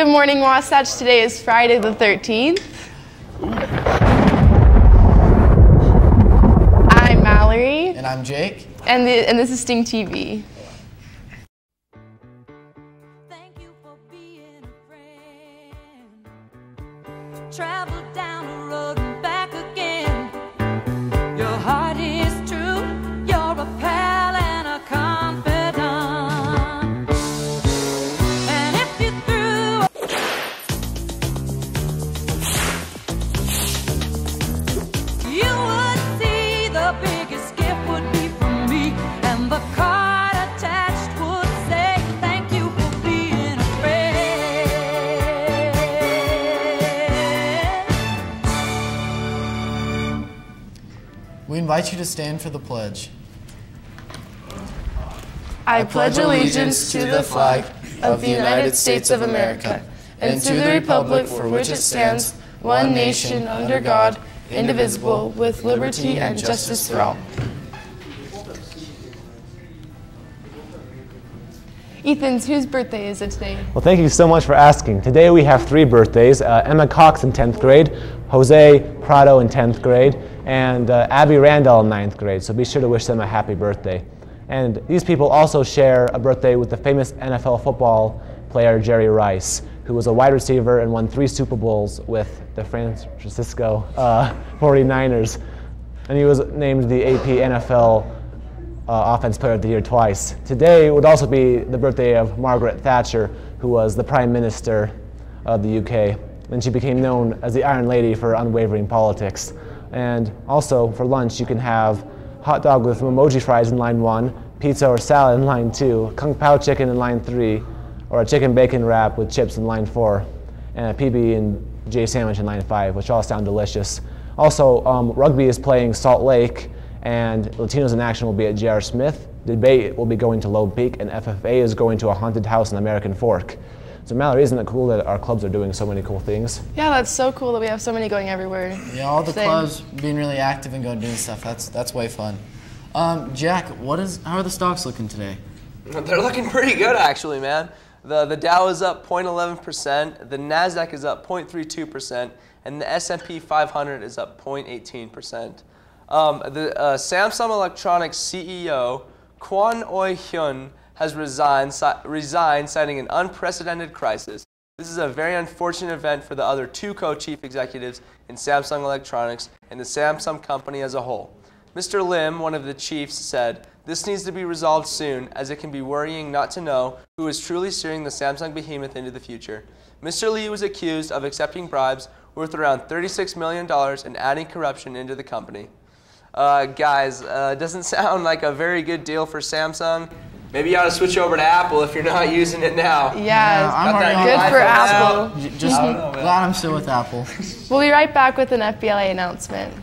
Good morning, Wasatch. Today is Friday the 13th. I'm Mallory. And I'm Jake. And this is Sting TV. Thank you for being a friend. Travel down the road and back again. Your heart is true. You're a pal and a confidant. And if you threw you would see the biggest gift would be from me, and the card attached would say thank you for being a friend. We invite you to stand for the pledge. I pledge allegiance to the flag of the United States of America and to the republic for which it stands, one nation, under God, indivisible, with liberty and justice for all. Ethan's, whose birthday is it today? Well, thank you so much for asking. Today we have 3 birthdays. Emma Cox in 10th grade, Jose Prado in 10th grade, and Abby Randall in 9th grade. So be sure to wish them a happy birthday. And these people also share a birthday with the famous NFL football player Jerry Rice, who was a wide receiver and won 3 Super Bowls with the San Francisco 49ers. And he was named the AP NFL Offense Player of the Year twice. Today would also be the birthday of Margaret Thatcher, who was the Prime Minister of the UK. And she became known as the Iron Lady for unwavering politics. And also for lunch you can have hot dog with emoji fries in line 1, pizza or salad in line 2, kung pao chicken in line 3, or a chicken bacon wrap with chips in line 4, and a PB&J sandwich in line 5, which all sound delicious. Also, rugby is playing Salt Lake, and Latinos in Action will be at J.R. Smith. Debate will be going to Lone Peak, and FFA is going to a haunted house in American Fork. So Mallory, isn't it cool that our clubs are doing so many cool things? Yeah, that's so cool that we have so many going everywhere. Yeah, all the clubs being really active and going doing stuff. That's way fun. Jack, how are the stocks looking today? They're looking pretty good, actually, man. The Dow is up 0.11%, the Nasdaq is up 0.32%, and the S&P 500 is up 0.18%. The Samsung Electronics CEO Kwon Oi-hyun has resigned, citing an unprecedented crisis. This is a very unfortunate event for the other 2 co-chief executives in Samsung Electronics and the Samsung company as a whole. Mr. Lim, one of the chiefs, said, "This needs to be resolved soon, as it can be worrying not to know who is truly steering the Samsung behemoth into the future." Mr. Lee was accused of accepting bribes worth around $36 million and adding corruption into the company. Guys, doesn't sound like a very good deal for Samsung. Maybe you ought to switch over to Apple if you're not using it now. Yeah, I'm good for Apple. Just glad I'm still with Apple. We'll be right back with an FBLA announcement.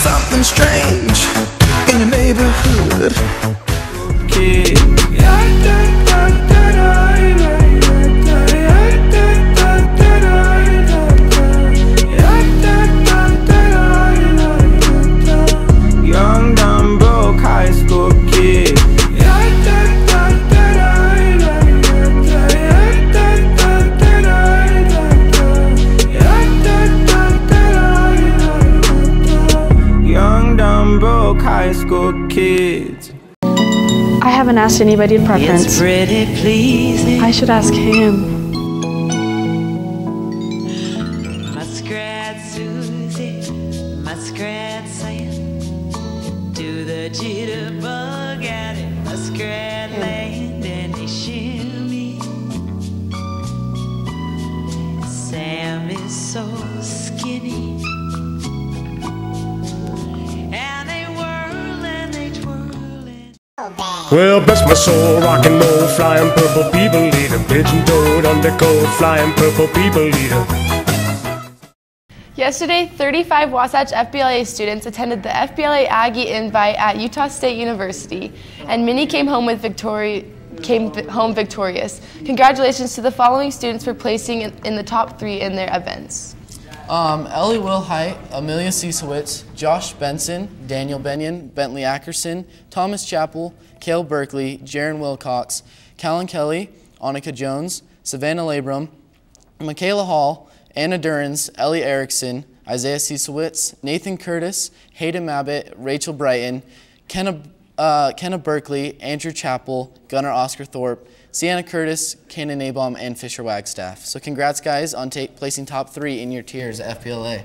Something strange in your neighborhood. Kid. Young, dumb, broke high school kid. Young, dumb, broke high school kids. I haven't asked anybody in preference. It's pretty pleasing. I should ask him. Muskrat Susie, muskrat Sam, do the jitterbug at it, muskrat land, and they shimmy. Sam is so skinny. Well, bless my soul, rock and roll, flying purple people eater, pigeon-toed, undercoat, flying purple people eater. Yesterday, 35 Wasatch FBLA students attended the FBLA Aggie Invite at Utah State University, and many came home victorious. Congratulations to the following students for placing in the top 3 in their events. Ellie Wilhite, Amelia Ciesewitz, Josh Benson, Daniel Benyon, Bentley Ackerson, Thomas Chappell, Cale Berkeley, Jaron Wilcox, Callan Kelly, Annika Jones, Savannah Labrum, Michaela Hall, Anna Durans, Ellie Erickson, Isaiah Ciesewitz, Nathan Curtis, Hayden Mabbitt, Rachel Brighton, Kenna Berkeley, Andrew Chappell, Gunnar Oscar Thorpe, Sienna Curtis, Kanan Nabaum, and Fisher Wagstaff. So congrats, guys, on placing top 3 in your tiers at FBLA.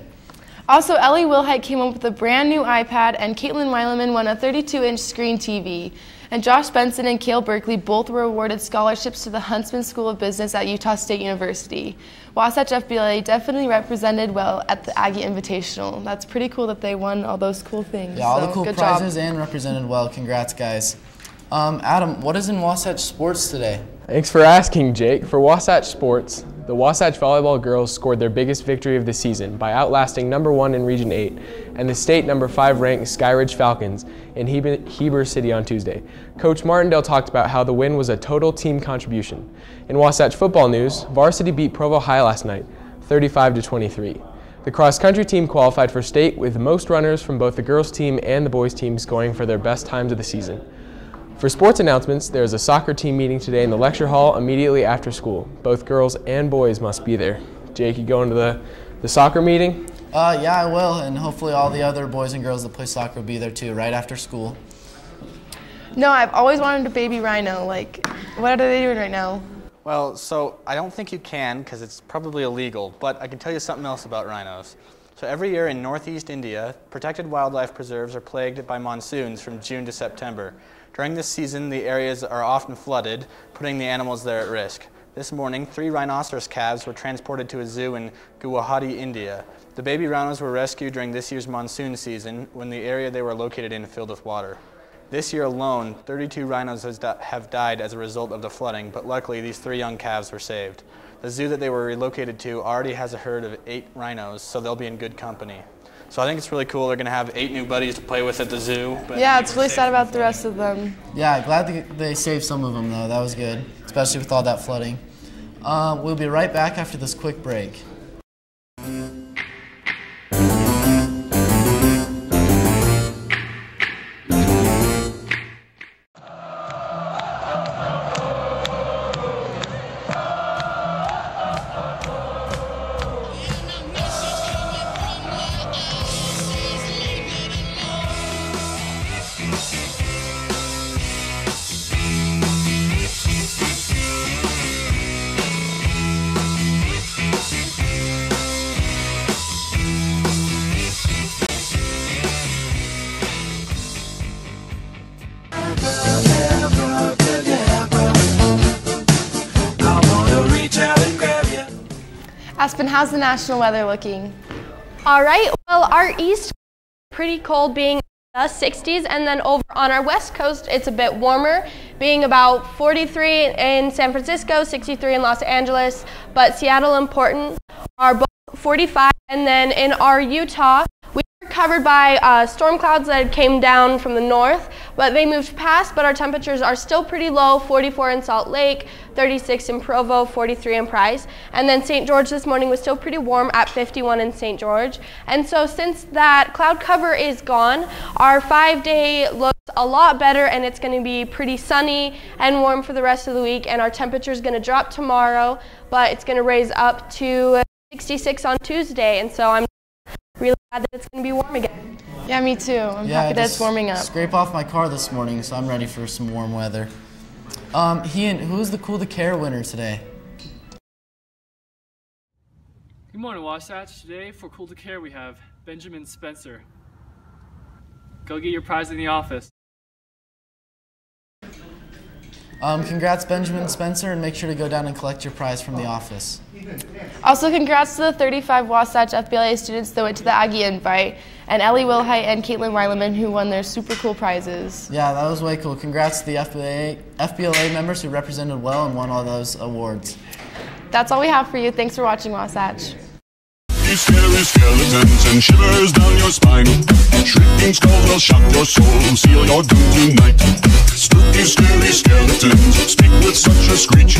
Also, Ellie Wilhite came up with a brand new iPad, and Caitlin Weileman won a 32-inch screen TV. And Josh Benson and Cale Berkeley both were awarded scholarships to the Huntsman School of Business at Utah State University. Wasatch FBLA definitely represented well at the Aggie Invitational. That's pretty cool that they won all those cool things. Yeah, all so, the cool prizes and represented well. Congrats, guys. Adam, what is in Wasatch sports today? Thanks for asking, Jake. For Wasatch sports, the Wasatch volleyball girls scored their biggest victory of the season by outlasting number 1 in Region 8 and the state number 5 ranked Skyridge Falcons in Heber City on Tuesday. Coach Martindale talked about how the win was a total team contribution. In Wasatch football news, varsity beat Provo High last night, 35-23. The cross-country team qualified for state with most runners from both the girls team and the boys team scoring for their best times of the season. For sports announcements, there is a soccer team meeting today in the lecture hall immediately after school. Both girls and boys must be there. Jake, you going to the soccer meeting? Yeah, I will, and hopefully all the other boys and girls that play soccer will be there too, right after school. No, I've always wanted a baby rhino. Like, what are they doing right now? Well, so I don't think you can because it's probably illegal, but I can tell you something else about rhinos. So every year in northeast India, protected wildlife preserves are plagued by monsoons from June to September. During this season, the areas are often flooded, putting the animals there at risk. This morning, 3 rhinoceros calves were transported to a zoo in Guwahati, India. The baby rhinos were rescued during this year's monsoon season when the area they were located in filled with water. This year alone, 32 rhinos have died as a result of the flooding, but luckily these 3 young calves were saved. The zoo that they were relocated to already has a herd of 8 rhinos, so they'll be in good company. So I think it's really cool. They're going to have 8 new buddies to play with at the zoo. Yeah, it's really sad about the rest of them. Yeah, glad they saved some of them, though. That was good, especially with all that flooding. We'll be right back after this quick break. Aspen, how's the national weather looking? All right, well, our east pretty cold, being the 60s, and then over on our west coast it's a bit warmer, being about 43 in San Francisco, 63 in Los Angeles, but Seattle and Portland are both 45, and then in our Utah we were covered by storm clouds that came down from the north, but they moved past, but our temperatures are still pretty low, 44 in Salt Lake, 36 in Provo, 43 in Price, and then St. George this morning was still pretty warm at 51 in St. George. And so since that cloud cover is gone, our 5-day looks a lot better, and it's going to be pretty sunny and warm for the rest of the week, and our temperature is going to drop tomorrow, but it's going to raise up to 66 on Tuesday, and so I'm really glad that it's going to be warm again. Yeah, me too. I'm happy that it's warming up. Scrape off my car this morning, so I'm ready for some warm weather. Ian, who's the Cool to Care winner today? Good morning, Wasatch. Today for Cool to Care we have Benjamin Spencer. Go get your prize in the office. Congrats, Benjamin Spencer, and make sure to go down and collect your prize from the office. Also, congrats to the 35 Wasatch FBLA students that went to the Aggie Invite, and Ellie Wilhite and Caitlin Weileman, who won their super cool prizes. Yeah, that was way cool. Congrats to the FBLA members who represented well and won all those awards. That's all we have for you. Thanks for watching, Wasatch. Scary skeletons and shivers down your spine. Shrieking skulls will shock your soul, seal your doom tonight. Spooky, scary skeletons speak with such a screech.